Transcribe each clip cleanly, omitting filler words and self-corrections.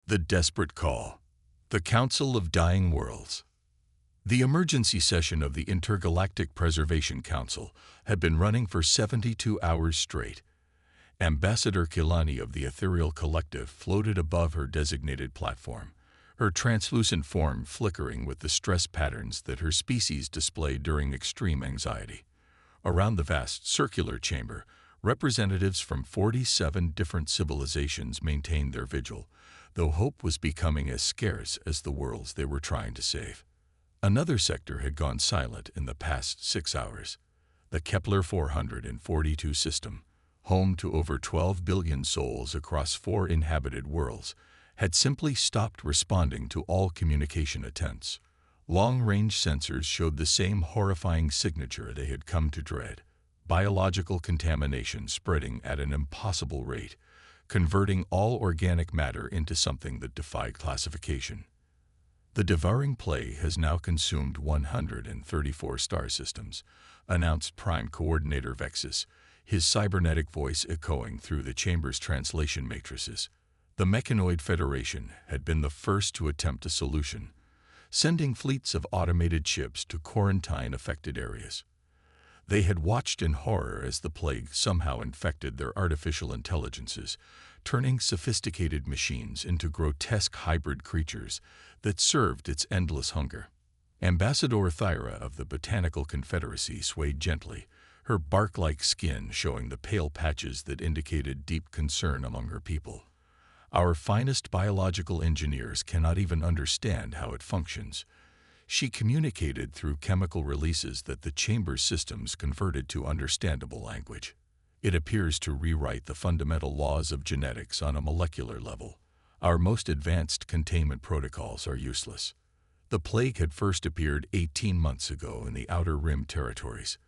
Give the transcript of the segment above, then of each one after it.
The Desperate Call. The Council of Dying Worlds. The emergency session of the Intergalactic Preservation Council had been running for 72 hours straight. Ambassador Kilani of the Ethereal Collective floated above her designated platform, her translucent form flickering with the stress patterns that her species displayed during extreme anxiety. Around the vast circular chamber, representatives from 47 different civilizations maintained their vigil, though hope was becoming as scarce as the worlds they were trying to save. Another sector had gone silent in the past 6 hours. The Kepler 442 system, home to over 12 billion souls across 4 inhabited worlds, had simply stopped responding to all communication attempts. Long-range sensors showed the same horrifying signature they had come to dread: biological contamination spreading at an impossible rate, converting all organic matter into something that defied classification. The devouring plague has now consumed 134 star systems, announced Prime Coordinator Vexus, his cybernetic voice echoing through the chamber's translation matrices. The Mechanoid Federation had been the first to attempt a solution, sending fleets of automated ships to quarantine affected areas. They had watched in horror as the plague somehow infected their artificial intelligences, turning sophisticated machines into grotesque hybrid creatures that served its endless hunger. Ambassador Thyra of the Botanical Confederacy swayed gently, her bark-like skin showing the pale patches that indicated deep concern among her people. Our finest biological engineers cannot even understand how it functions. She communicated through chemical releases that the chamber's systems converted to understandable language. It appears to rewrite the fundamental laws of genetics on a molecular level. Our most advanced containment protocols are useless. The plague had first appeared 18 months ago in the Outer Rim territories.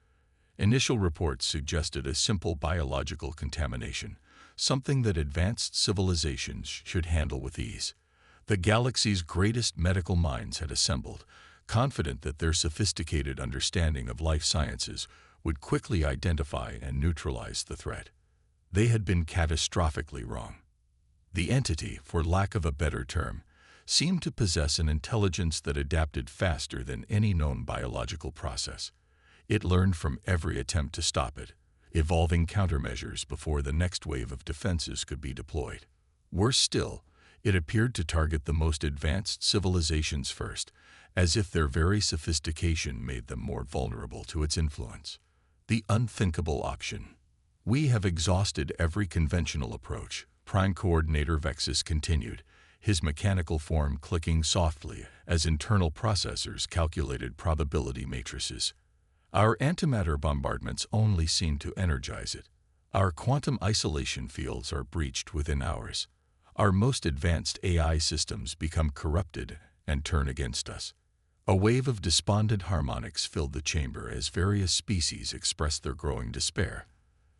Initial reports suggested a simple biological contamination, something that advanced civilizations should handle with ease. The galaxy's greatest medical minds had assembled, confident that their sophisticated understanding of life sciences would quickly identify and neutralize the threat. They had been catastrophically wrong. The entity, for lack of a better term, seemed to possess an intelligence that adapted faster than any known biological process. It learned from every attempt to stop it, evolving countermeasures before the next wave of defenses could be deployed. Worse still, it appeared to target the most advanced civilizations first, as if their very sophistication made them more vulnerable to its influence. The unthinkable option. We have exhausted every conventional approach, Prime Coordinator Vexus continued, his mechanical form clicking softly as internal processors calculated probability matrices. Our antimatter bombardments only seem to energize it. Our quantum isolation fields are breached within hours. Our most advanced AI systems become corrupted and turn against us. A wave of despondent harmonics filled the chamber as various species expressed their growing despair.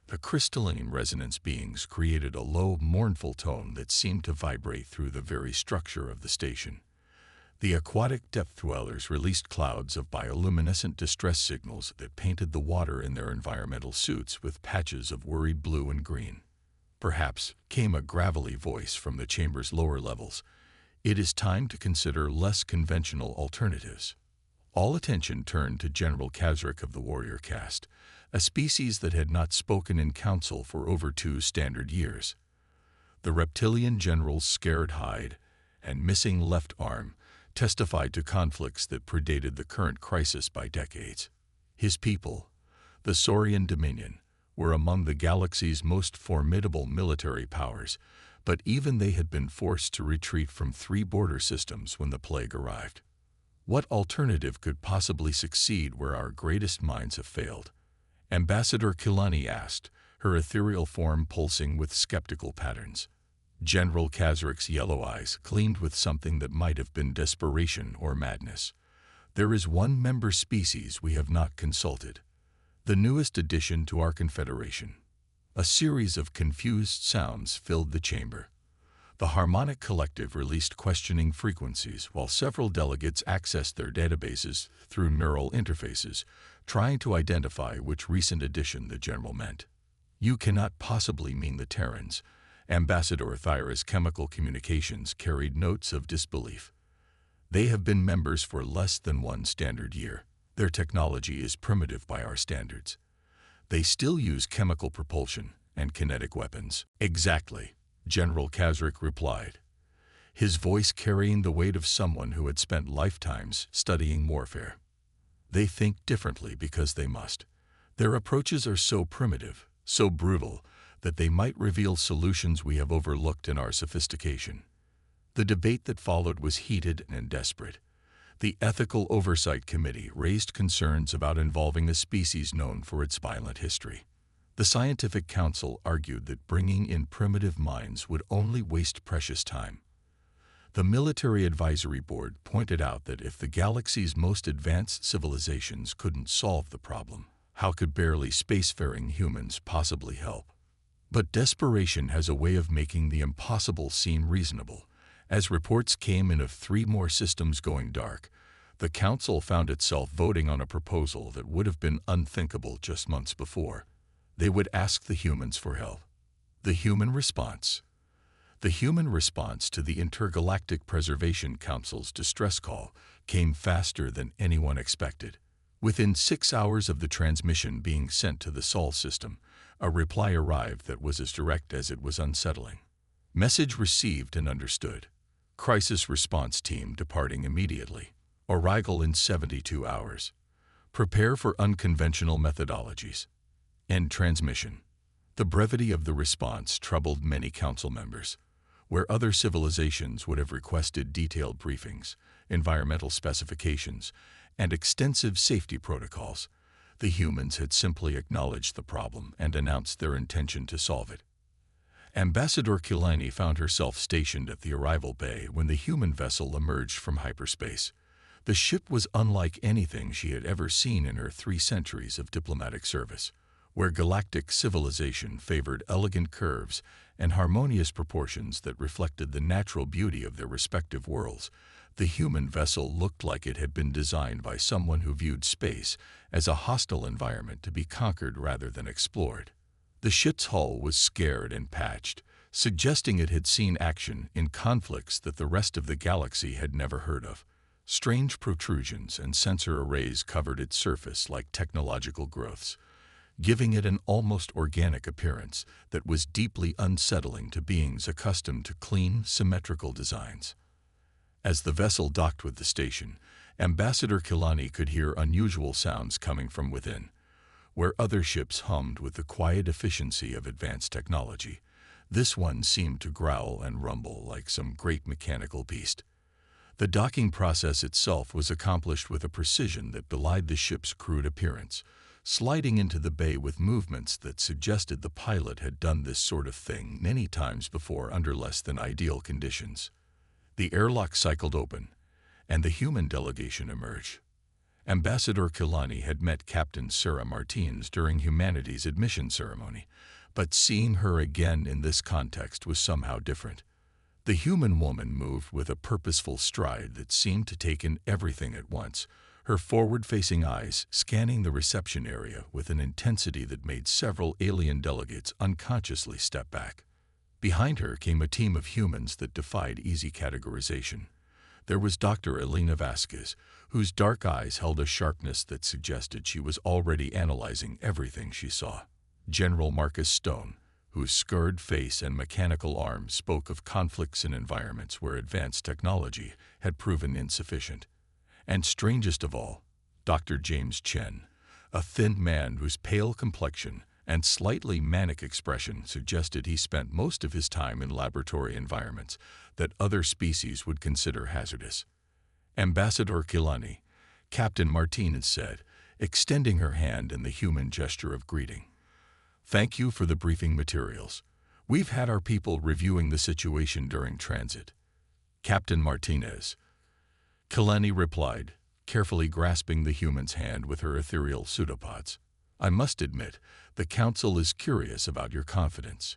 The crystalline resonance beings created a low, mournful tone that seemed to vibrate through the very structure of the station. The aquatic depth-dwellers released clouds of bioluminescent distress signals that painted the water in their environmental suits with patches of worried blue and green. Perhaps, came a gravelly voice from the chamber's lower levels, it is time to consider less conventional alternatives. All attention turned to General Kazrik of the warrior caste, a species that had not spoken in council for over 2 standard years. The reptilian general's scared hide and missing left arm testified to conflicts that predated the current crisis by decades. His people, the Saurian Dominion, were among the galaxy's most formidable military powers, but even they had been forced to retreat from 3 border systems when the plague arrived. What alternative could possibly succeed where our greatest minds have failed? Ambassador Kilani asked, her ethereal form pulsing with skeptical patterns. General Kazrik's yellow eyes gleamed with something that might have been desperation or madness. There is one member species we have not consulted, the newest addition to our confederation. A series of confused sounds filled the chamber. The Harmonic Collective released questioning frequencies while several delegates accessed their databases through neural interfaces, trying to identify which recent addition the general meant. You cannot possibly mean the Terrans, Ambassador Thyra's chemical communications carried notes of disbelief. They have been members for less than 1 standard year. Their technology is primitive by our standards. They still use chemical propulsion and kinetic weapons. Exactly, General Kazric replied, his voice carrying the weight of someone who had spent lifetimes studying warfare. They think differently because they must. Their approaches are so primitive, so brutal, that they might reveal solutions we have overlooked in our sophistication. The debate that followed was heated and desperate. The Ethical Oversight Committee raised concerns about involving a species known for its violent history. The Scientific Council argued that bringing in primitive minds would only waste precious time. The Military Advisory Board pointed out that if the galaxy's most advanced civilizations couldn't solve the problem, how could barely spacefaring humans possibly help? But desperation has a way of making the impossible seem reasonable. As reports came in of 3 more systems going dark, the Council found itself voting on a proposal that would have been unthinkable just months before. They would ask the humans for help. The human response. The human response to the Intergalactic Preservation Council's distress call came faster than anyone expected. Within 6 hours of the transmission being sent to the Sol system, a reply arrived that was as direct as it was unsettling. Message received and understood. Crisis response team departing immediately. Arrival in 72 hours. Prepare for unconventional methodologies. End transmission. The brevity of the response troubled many council members. Where other civilizations would have requested detailed briefings, environmental specifications, and extensive safety protocols, the humans had simply acknowledged the problem and announced their intention to solve it. Ambassador Kilani found herself stationed at the arrival bay when the human vessel emerged from hyperspace. The ship was unlike anything she had ever seen in her 3 centuries of diplomatic service, where galactic civilization favored elegant curves and harmonious proportions that reflected the natural beauty of their respective worlds. The human vessel looked like it had been designed by someone who viewed space as a hostile environment to be conquered rather than explored. The ship's hull was scarred and patched, suggesting it had seen action in conflicts that the rest of the galaxy had never heard of. Strange protrusions and sensor arrays covered its surface like technological growths, giving it an almost organic appearance that was deeply unsettling to beings accustomed to clean, symmetrical designs. As the vessel docked with the station, Ambassador Kilani could hear unusual sounds coming from within. Where other ships hummed with the quiet efficiency of advanced technology, this one seemed to growl and rumble like some great mechanical beast. The docking process itself was accomplished with a precision that belied the ship's crude appearance, sliding into the bay with movements that suggested the pilot had done this sort of thing many times before under less than ideal conditions. The airlock cycled open, and the human delegation emerged. Ambassador Kilani had met Captain Sarah Martins during humanity's admission ceremony, but seeing her again in this context was somehow different. The human woman moved with a purposeful stride that seemed to take in everything at once, her forward-facing eyes scanning the reception area with an intensity that made several alien delegates unconsciously step back. Behind her came a team of humans that defied easy categorization. There was Dr. Elena Vasquez, whose dark eyes held a sharpness that suggested she was already analyzing everything she saw. General Marcus Stone, whose scarred face and mechanical arms spoke of conflicts in environments where advanced technology had proven insufficient. And strangest of all, Dr. James Chen, a thin man whose pale complexion and slightly manic expression suggested he spent most of his time in laboratory environments that other species would consider hazardous. Ambassador Kilani, Captain Martinez said, extending her hand in the human gesture of greeting. "Thank you for the briefing materials. We've had our people reviewing the situation during transit." Captain Martinez. Kilani replied, carefully grasping the human's hand with her ethereal pseudopods. "I must admit, the Council is curious about your confidence.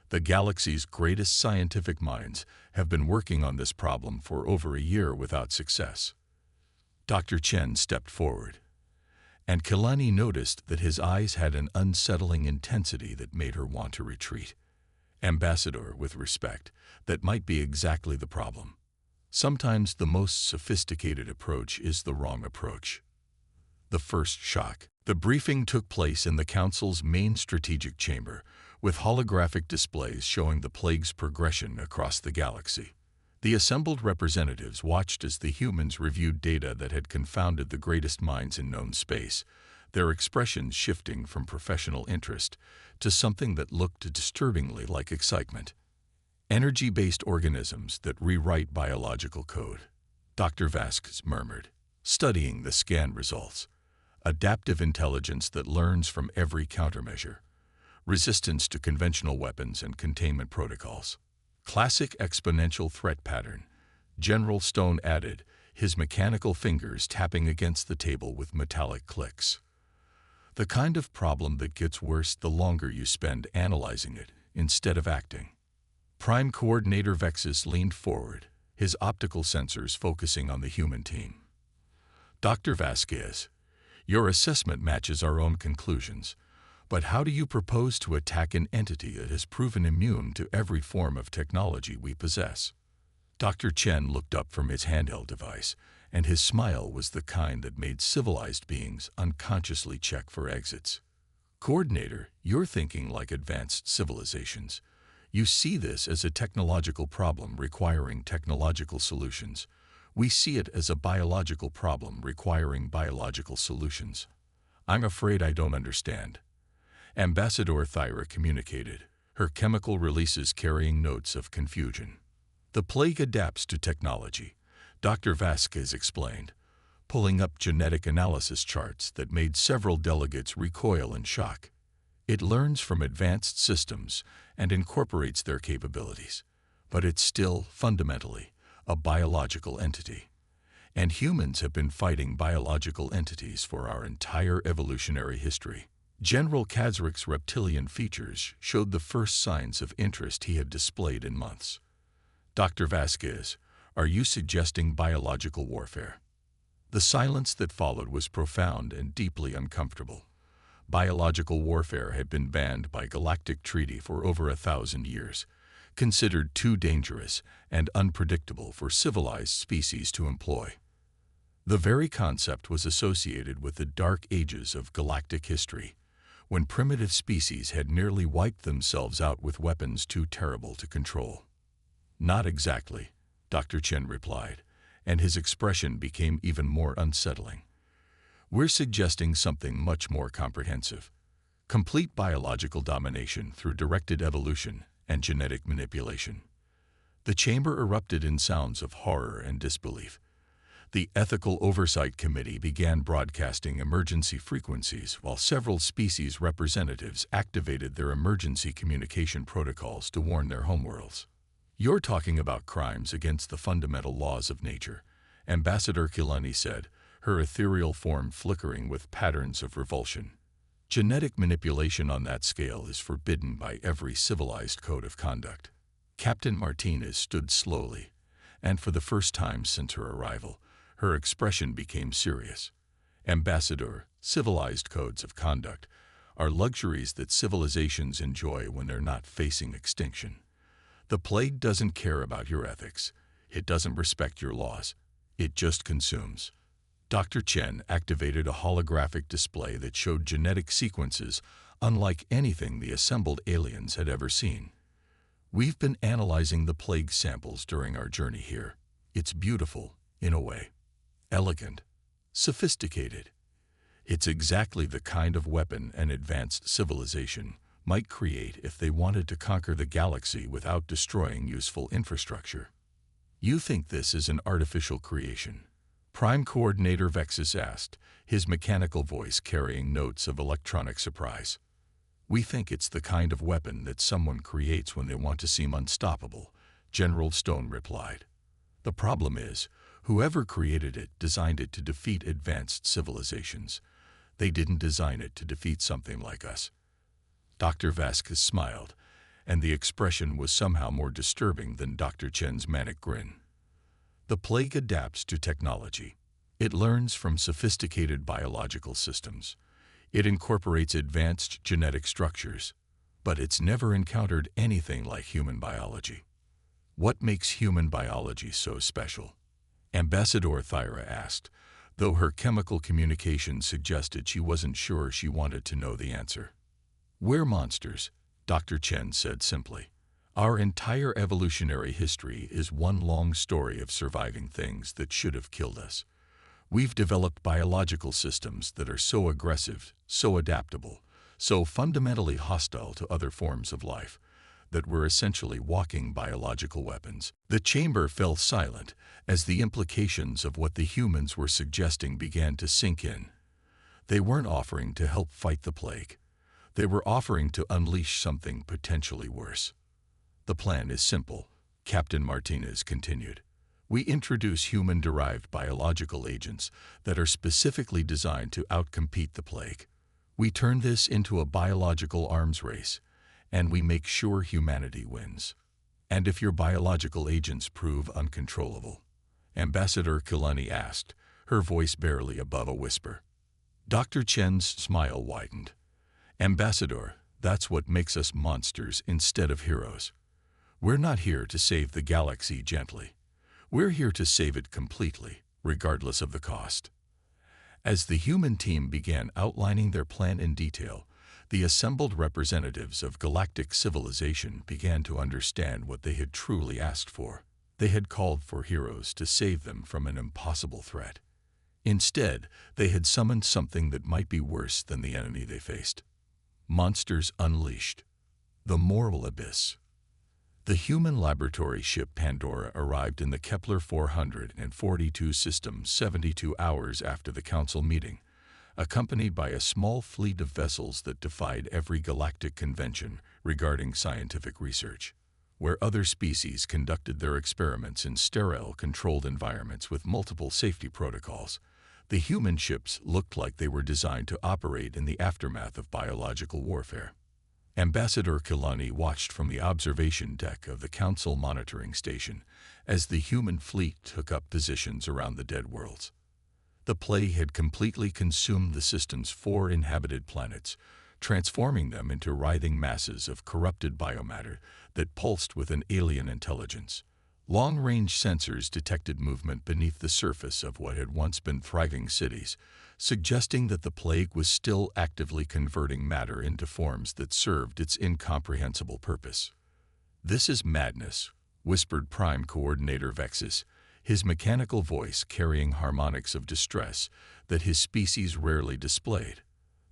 The galaxy's greatest scientific minds have been working on this problem for over a year without success." Dr. Chen stepped forward, and Kilani noticed that his eyes had an unsettling intensity that made her want to retreat. Ambassador, with respect, that might be exactly the problem. Sometimes the most sophisticated approach is the wrong approach. The first shock. The briefing took place in the Council's main strategic chamber, with holographic displays showing the plague's progression across the galaxy. The assembled representatives watched as the humans reviewed data that had confounded the greatest minds in known space, their expressions shifting from professional interest to something that looked disturbingly like excitement. Energy-based organisms that rewrite biological code, Dr. Vasquez murmured, studying the scan results. Adaptive intelligence that learns from every countermeasure. Resistance to conventional weapons and containment protocols. Classic exponential threat pattern, General Stone added, his mechanical fingers tapping against the table with metallic clicks. The kind of problem that gets worse the longer you spend analyzing it instead of acting. Prime Coordinator Vexus leaned forward, his optical sensors focusing on the human team. Dr. Vasquez, your assessment matches our own conclusions, but how do you propose to attack an entity that has proven immune to every form of technology we possess? Dr. Chen looked up from his handheld device, and his smile was the kind that made civilized beings unconsciously check for exits. Coordinator, you're thinking like advanced civilizations. You see this as a technological problem requiring technological solutions. We see it as a biological problem requiring biological solutions. I'm afraid I don't understand. Ambassador Thyra communicated, her chemical releases carrying notes of confusion. The plague adapts to technology, Dr. Vasquez explained, pulling up genetic analysis charts that made several delegates recoil in shock. It learns from advanced systems and incorporates their capabilities, but it's still, fundamentally, a biological entity. And humans have been fighting biological entities for our entire evolutionary history. General Kazrick's reptilian features showed the first signs of interest he had displayed in months. Dr. Vasquez, are you suggesting biological warfare? The silence that followed was profound and deeply uncomfortable. Biological warfare had been banned by galactic treaty for over 1,000 years, considered too dangerous and unpredictable for civilized species to employ. The very concept was associated with the dark ages of galactic history, when primitive species had nearly wiped themselves out with weapons too terrible to control. Not exactly, Dr. Chen replied, and his expression became even more unsettling. We're suggesting something much more comprehensive. Complete biological domination through directed evolution and genetic manipulation. The chamber erupted in sounds of horror and disbelief. The Ethical Oversight Committee began broadcasting emergency frequencies while several species representatives activated their emergency communication protocols to warn their homeworlds. You're talking about crimes against the fundamental laws of nature, Ambassador Kilani said, her ethereal form flickering with patterns of revulsion. Genetic manipulation on that scale is forbidden by every civilized code of conduct. Captain Martinez stood slowly, and for the first time since her arrival, her expression became serious. Ambassador, civilized codes of conduct are luxuries that civilizations enjoy when they're not facing extinction. The plague doesn't care about your ethics. It doesn't respect your laws. It just consumes. Dr. Chen activated a holographic display that showed genetic sequences unlike anything the assembled aliens had ever seen. We've been analyzing the plague samples during our journey here. It's beautiful, in a way. Elegant. Sophisticated. It's exactly the kind of weapon an advanced civilization might create if they wanted to conquer the galaxy without destroying useful infrastructure. You think this is an artificial creation? Prime Coordinator Vexus asked, his mechanical voice carrying notes of electronic surprise. We think it's the kind of weapon that someone creates when they want to seem unstoppable, General Stone replied. The problem is, whoever created it designed it to defeat advanced civilizations. They didn't design it to defeat something like us. Dr. Vasquez smiled, and the expression was somehow more disturbing than Dr. Chen's manic grin. The plague adapts to technology. It learns from sophisticated biological systems. It incorporates advanced genetic structures. but it's never encountered anything like human biology. What makes human biology so special? Ambassador Thyra asked, though her chemical communication suggested she wasn't sure she wanted to know the answer. We're monsters, Dr. Chen said simply. Our entire evolutionary history is one long story of surviving things that should have killed us. We've developed biological systems that are so aggressive, so adaptable, so fundamentally hostile to other forms of life, that we're essentially walking biological weapons. The chamber fell silent as the implications of what the humans were suggesting began to sink in. They weren't offering to help fight the plague. They were offering to unleash something potentially worse. The plan is simple, Captain Martinez continued. We introduce human-derived biological agents that are specifically designed to outcompete the plague. We turn this into a biological arms race, and we make sure humanity wins. And if your biological agents prove uncontrollable? Ambassador Kilani asked, her voice barely above a whisper. Dr. Chen's smile widened. Ambassador, that's what makes us monsters instead of heroes. We're not here to save the galaxy gently. We're here to save it completely, regardless of the cost. As the human team began outlining their plan in detail, the assembled representatives of galactic civilization began to understand what they had truly asked for. They had called for heroes to save them from an impossible threat. Instead, they had summoned something that might be worse than the enemy they faced. Monsters Unleashed. The Moral Abyss. The human laboratory ship Pandora arrived in the Kepler 442 system 72 hours after the Council meeting, accompanied by a small fleet of vessels that defied every galactic convention regarding scientific research. Where other species conducted their experiments in sterile, controlled environments with multiple safety protocols, the human ships looked like they were designed to operate in the aftermath of biological warfare. Ambassador Kilani watched from the observation deck of the Council monitoring station as the human fleet took up positions around the dead worlds. The plague had completely consumed the system's 4 inhabited planets, transforming them into writhing masses of corrupted biomatter that pulsed with an alien intelligence. Long-range sensors detected movement beneath the surface of what had once been thriving cities, suggesting that the plague was still actively converting matter into forms that served its incomprehensible purpose. "This is madness," whispered Prime Coordinator Vexus, his mechanical voice carrying harmonics of distress that his species rarely displayed.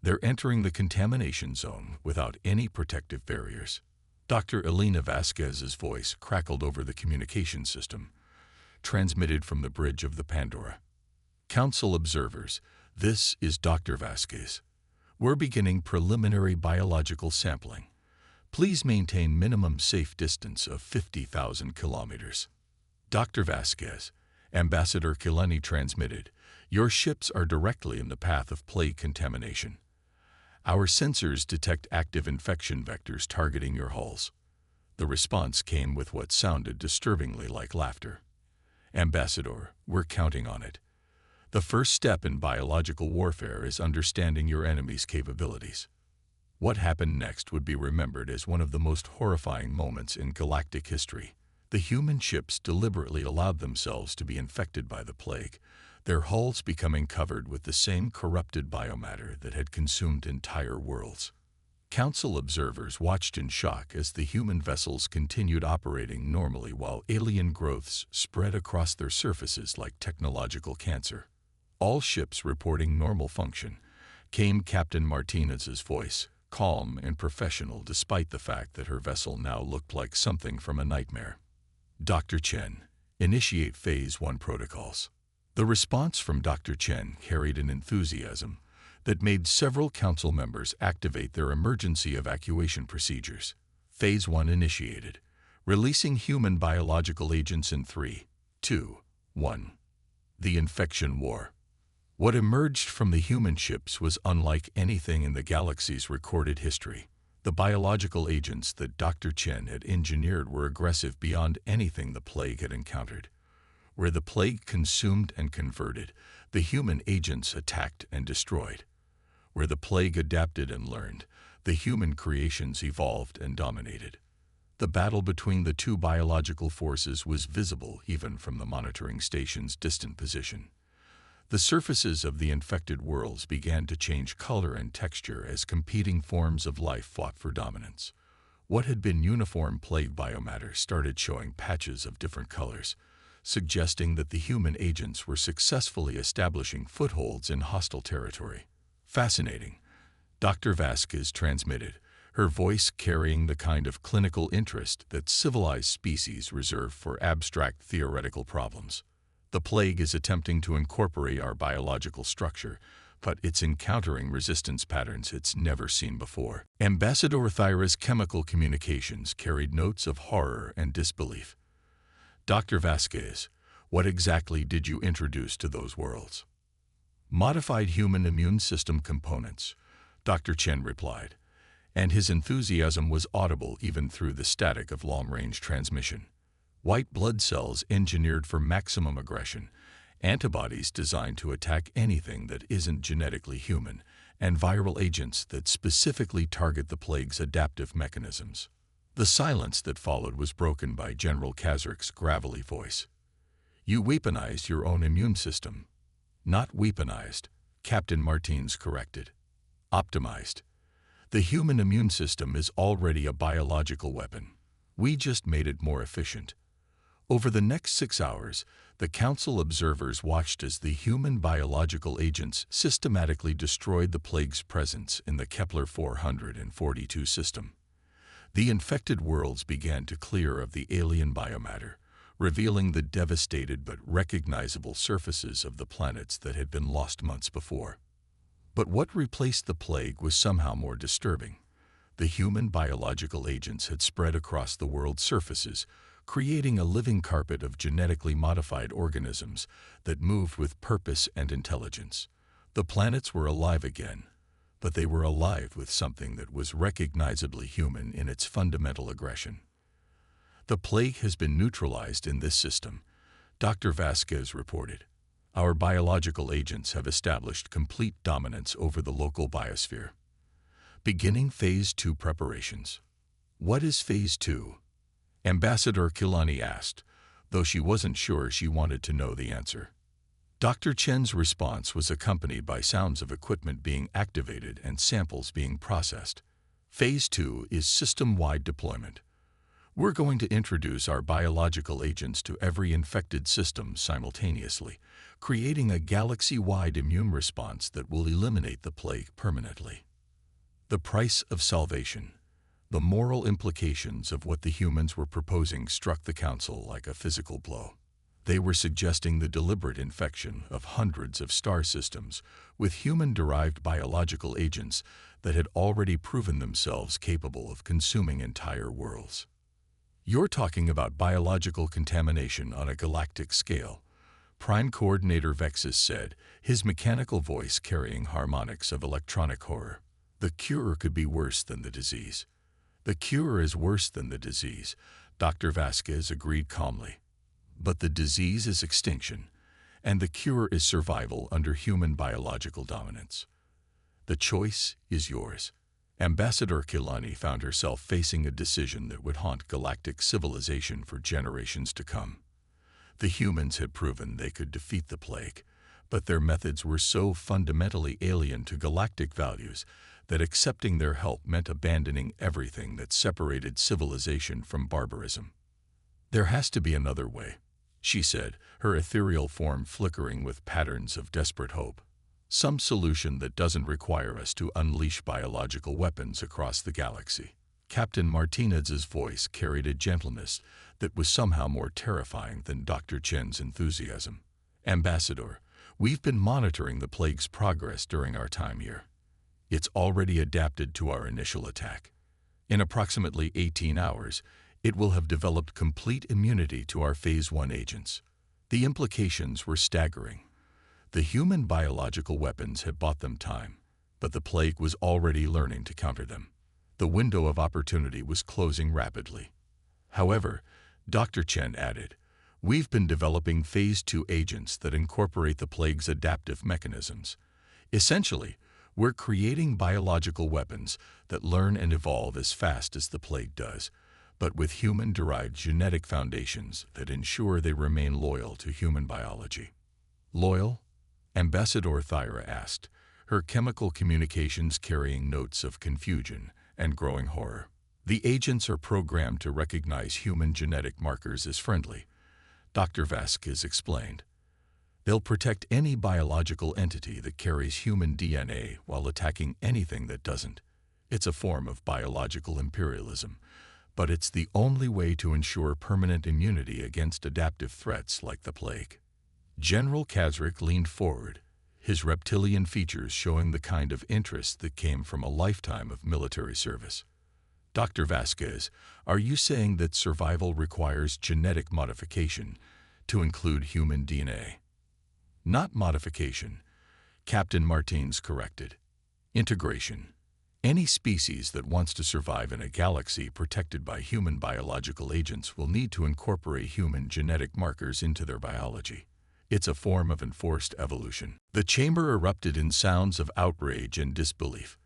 "They're entering the contamination zone without any protective barriers." Dr. Elena Vasquez's voice crackled over the communication system, transmitted from the bridge of the Pandora. "Council observers, this is Dr. Vasquez. We're beginning preliminary biological sampling. Please maintain minimum safe distance of 50,000 kilometers. Dr. Vasquez, Ambassador Kilani transmitted, your ships are directly in the path of plague contamination. Our sensors detect active infection vectors targeting your hulls." The response came with what sounded disturbingly like laughter. "Ambassador, we're counting on it. The first step in biological warfare is understanding your enemy's capabilities." What happened next would be remembered as one of the most horrifying moments in galactic history. The human ships deliberately allowed themselves to be infected by the plague, their hulls becoming covered with the same corrupted biomatter that had consumed entire worlds. Council observers watched in shock as the human vessels continued operating normally while alien growths spread across their surfaces like technological cancer. "All ships reporting normal function," came Captain Martinez's voice, calm and professional despite the fact that her vessel now looked like something from a nightmare. "Dr. Chen, initiate Phase 1 protocols." The response from Dr. Chen carried an enthusiasm that made several council members activate their emergency evacuation procedures. Phase 1 initiated, releasing human biological agents in 3, 2, 1. The infection war. What emerged from the human ships was unlike anything in the galaxy's recorded history. The biological agents that Dr. Chen had engineered were aggressive beyond anything the plague had encountered. Where the plague consumed and converted, the human agents attacked and destroyed. Where the plague adapted and learned, The human creations evolved and dominated. The battle between the two biological forces was visible even from the monitoring station's distant position. The surfaces of the infected worlds began to change color and texture as competing forms of life fought for dominance. What had been uniform plague biomatter started showing patches of different colors, suggesting that the human agents were successfully establishing footholds in hostile territory. Fascinating, Dr. Vasquez transmitted, her voice carrying the kind of clinical interest that civilized species reserve for abstract theoretical problems. The plague is attempting to incorporate our biological structure, but it's encountering resistance patterns it's never seen before. Ambassador Thyra's chemical communications carried notes of horror and disbelief. Dr. Vasquez, what exactly did you introduce to those worlds? Modified human immune system components, Dr. Chen replied, and his enthusiasm was audible even through the static of long-range transmission. White blood cells engineered for maximum aggression, antibodies designed to attack anything that isn't genetically human, and viral agents that specifically target the plague's adaptive mechanisms. The silence that followed was broken by General Kazark's gravelly voice. You weaponized your own immune system. Not weaponized, Captain Martins corrected. Optimized. The human immune system is already a biological weapon. We just made it more efficient. Over the next 6 hours, the Council observers watched as the human biological agents systematically destroyed the plague's presence in the Kepler 442 system. The infected worlds began to clear of the alien biomatter, revealing the devastated but recognizable surfaces of the planets that had been lost months before. But what replaced the plague was somehow more disturbing. The human biological agents had spread across the world's surfaces, creating a living carpet of genetically modified organisms that moved with purpose and intelligence. The planets were alive again, but they were alive with something that was recognizably human in its fundamental aggression. The plague has been neutralized in this system, Dr. Vasquez reported. Our biological agents have established complete dominance over the local biosphere. Beginning Phase 2 preparations. What is Phase 2? Ambassador Kilani asked, though she wasn't sure she wanted to know the answer. Dr. Chen's response was accompanied by sounds of equipment being activated and samples being processed. Phase 2 is system-wide deployment. We're going to introduce our biological agents to every infected system simultaneously, creating a galaxy-wide immune response that will eliminate the plague permanently. The price of salvation. The moral implications of what the humans were proposing struck the Council like a physical blow. They were suggesting the deliberate infection of hundreds of star systems with human-derived biological agents that had already proven themselves capable of consuming entire worlds. You're talking about biological contamination on a galactic scale, Prime Coordinator Vexus said, his mechanical voice carrying harmonics of electronic horror. The cure could be worse than the disease. The cure is worse than the disease, Dr. Vasquez agreed calmly. But the disease is extinction, and the cure is survival under human biological dominance. The choice is yours. Ambassador Kilani found herself facing a decision that would haunt galactic civilization for generations to come. The humans had proven they could defeat the plague, but their methods were so fundamentally alien to galactic values that accepting their help meant abandoning everything that separated civilization from barbarism. There has to be another way, she said, her ethereal form flickering with patterns of desperate hope. Some solution that doesn't require us to unleash biological weapons across the galaxy. Captain Martinez's voice carried a gentleness that was somehow more terrifying than Dr. Chen's enthusiasm. Ambassador, we've been monitoring the plague's progress during our time here. It's already adapted to our initial attack. In approximately 18 hours, it will have developed complete immunity to our Phase 1 agents. The implications were staggering. The human biological weapons had bought them time, but the plague was already learning to counter them. The window of opportunity was closing rapidly. However, Dr. Chen added, we've been developing Phase 2 agents that incorporate the plague's adaptive mechanisms. Essentially, We're creating biological weapons that learn and evolve as fast as the plague does, but with human-derived genetic foundations that ensure they remain loyal to human biology. Loyal? Ambassador Thyra asked, her chemical communications carrying notes of confusion and growing horror. The agents are programmed to recognize human genetic markers as friendly, Dr. Vasquez explained. They'll protect any biological entity that carries human DNA while attacking anything that doesn't. It's a form of biological imperialism, but it's the only way to ensure permanent immunity against adaptive threats like the plague. General Kazric leaned forward, his reptilian features showing the kind of interest that came from a lifetime of military service. Dr. Vasquez, are you saying that survival requires genetic modification to include human DNA? Not modification, Captain Martins corrected. Integration. Any species that wants to survive in a galaxy protected by human biological agents will need to incorporate human genetic markers into their biology. It's a form of enforced evolution. The chamber erupted in sounds of outrage and disbelief.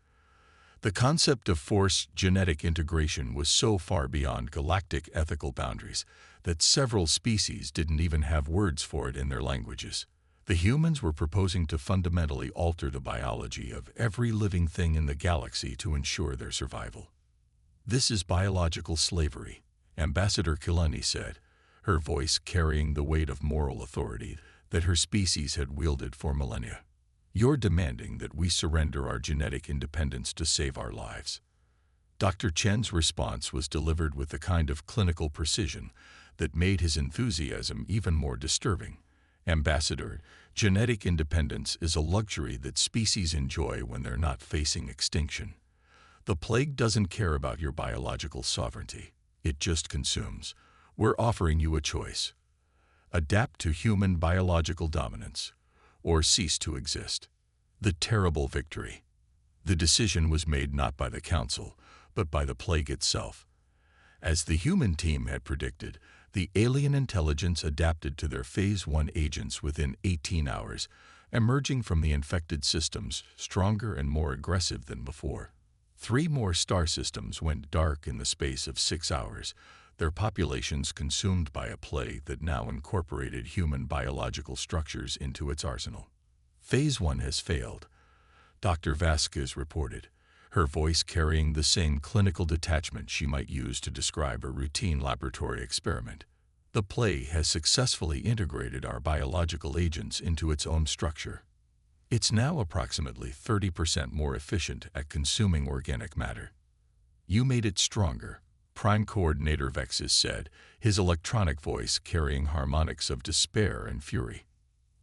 The concept of forced genetic integration was so far beyond galactic ethical boundaries that several species didn't even have words for it in their languages. The humans were proposing to fundamentally alter the biology of every living thing in the galaxy to ensure their survival. This is biological slavery, Ambassador Kilani said, her voice carrying the weight of moral authority that her species had wielded for millennia. You're demanding that we surrender our genetic independence to save our lives. Dr. Chen's response was delivered with the kind of clinical precision that made his enthusiasm even more disturbing. Ambassador, genetic independence is a luxury that species enjoy when they're not facing extinction. The plague doesn't care about your biological sovereignty. It just consumes. We're offering you a choice. Adapt to human biological dominance, or cease to exist. The terrible victory. The decision was made not by the Council, but by the plague itself. As the human team had predicted, the alien intelligence adapted to their Phase 1 agents within 18 hours, emerging from the infected systems stronger and more aggressive than before. 3 more star systems went dark in the space of 6 hours, their populations consumed by a plague that now incorporated human biological structures into its arsenal. Phase 1 has failed, Dr. Vasquez reported, her voice carrying the same clinical detachment she might use to describe a routine laboratory experiment. The plague has successfully integrated our biological agents into its own structure. It's now approximately 30% more efficient at consuming organic matter. You made it stronger, Prime Coordinator Vexus said, his electronic voice carrying harmonics of despair and fury.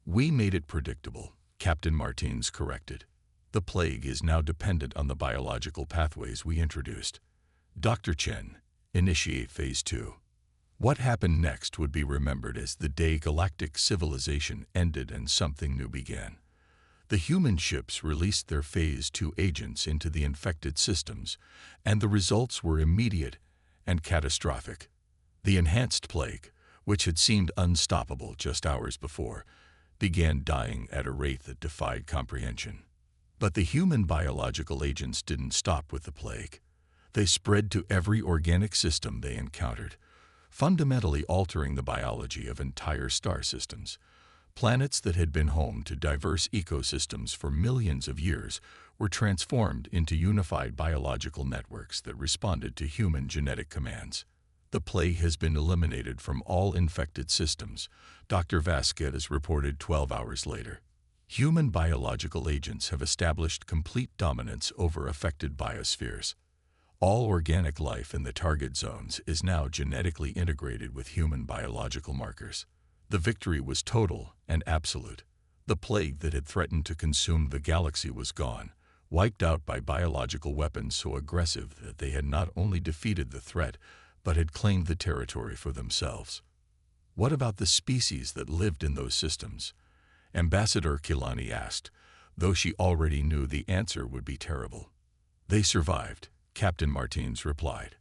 We made it predictable, Captain Martins corrected. The plague is now dependent on the biological pathways we introduced. Dr. Chen, initiate Phase 2. What happened next would be remembered as the day galactic civilization ended and something new began. The human ships released their Phase 2 agents into the infected systems, and the results were immediate and catastrophic. The enhanced plague, which had seemed unstoppable just hours before, began dying at a rate that defied comprehension. But the human biological agents didn't stop with the plague. They spread to every organic system they encountered, fundamentally altering the biology of entire star systems. Planets that had been home to diverse ecosystems for millions of years were transformed into unified biological networks that responded to human genetic commands. The plague has been eliminated from all infected systems, Dr. Vasquez reported 12 hours later. Human biological agents have established complete dominance over affected biospheres. All organic life in the target zones is now genetically integrated with human biological markers. The victory was total and absolute. The plague that had threatened to consume the galaxy was gone, wiped out by biological weapons so aggressive that they had not only defeated the threat, but had claimed the territory for themselves. What about the species that lived in those systems? Ambassador Kilani asked, though she already knew the answer would be terrible. They survived, Captain Martins replied.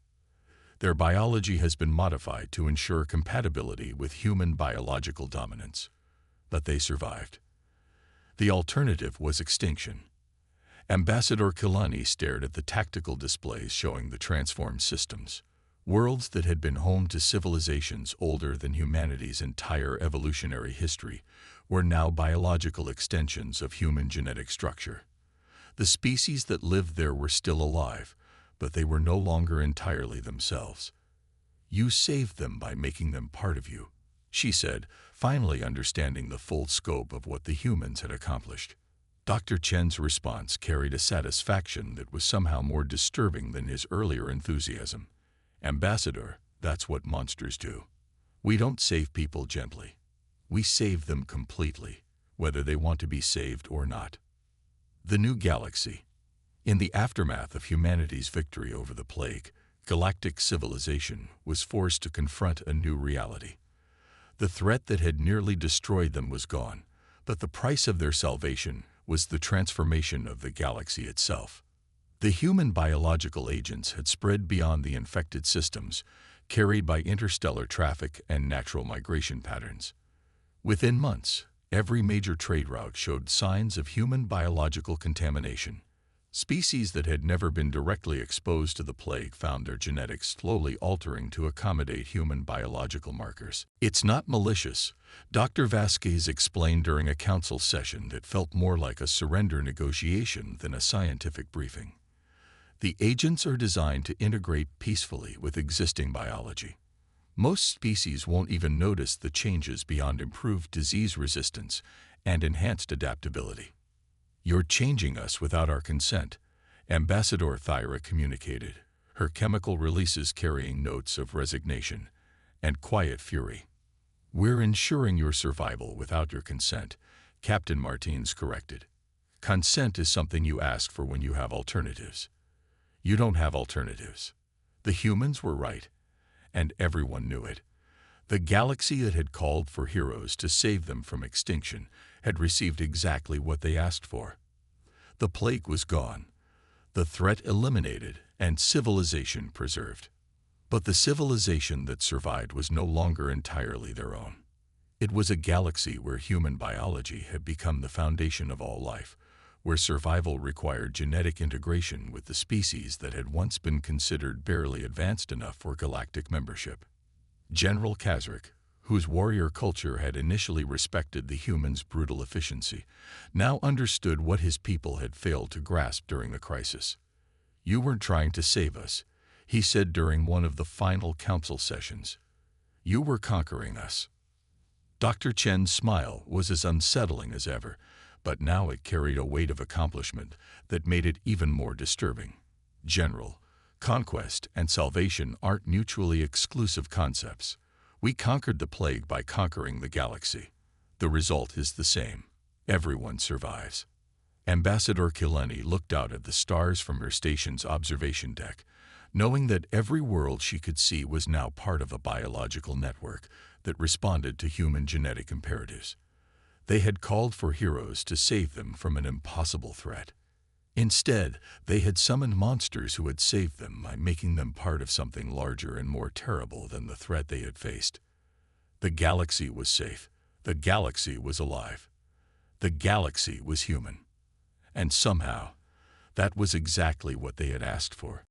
Their biology has been modified to ensure compatibility with human biological dominance. But they survived. The alternative was extinction. Ambassador Kilani stared at the tactical displays showing the transformed systems. Worlds that had been home to civilizations older than humanity's entire evolutionary history were now biological extensions of human genetic structure. The species that lived there were still alive, but they were no longer entirely themselves. "You saved them by making them part of you," she said, finally understanding the full scope of what the humans had accomplished. Dr. Chen's response carried a satisfaction that was somehow more disturbing than his earlier enthusiasm. "Ambassador, that's what monsters do. We don't save people gently. We save them completely, whether they want to be saved or not." The new galaxy. In the aftermath of humanity's victory over the plague, galactic civilization was forced to confront a new reality. The threat that had nearly destroyed them was gone, but the price of their salvation was the transformation of the galaxy itself. The human biological agents had spread beyond the infected systems, carried by interstellar traffic and natural migration patterns. Within months, every major trade route showed signs of human biological contamination. Species that had never been directly exposed to the plague found their genetics slowly altering to accommodate human biological markers. "It's not malicious," Dr. Vasquez explained during a council session that felt more like a surrender negotiation than a scientific briefing. "The agents are designed to integrate peacefully with existing biology. Most species won't even notice the changes beyond improved disease resistance and enhanced adaptability." "You're changing us without our consent," Ambassador Thyra communicated, her chemical releases carrying notes of resignation and quiet fury. "We're ensuring your survival without your consent," Captain Martins corrected. "Consent is something you ask for when you have alternatives. You don't have alternatives." The humans were right, and everyone knew it. The galaxy that had called for heroes to save them from extinction had received exactly what they asked for. The plague was gone, the threat eliminated, and civilization preserved. But the civilization that survived was no longer entirely their own. It was a galaxy where human biology had become the foundation of all life, where survival required genetic integration with the species that had once been considered barely advanced enough for galactic membership. General Kazric, whose warrior culture had initially respected the humans' brutal efficiency, now understood what his people had failed to grasp during the crisis. "You weren't trying to save us," he said during one of the final council sessions. "You were conquering us." Dr. Chen's smile was as unsettling as ever, but now it carried a weight of accomplishment that made it even more disturbing. "General, conquest and salvation aren't mutually exclusive concepts. We conquered the plague by conquering the galaxy. The result is the same. Everyone survives." Ambassador Kileni looked out at the stars from her station's observation deck, knowing that every world she could see was now part of a biological network that responded to human genetic imperatives. They had called for heroes to save them from an impossible threat. Instead, they had summoned monsters who had saved them by making them part of something larger and more terrible than the threat they had faced. The galaxy was safe. The galaxy was alive. The galaxy was human. And somehow, that was exactly what they had asked for.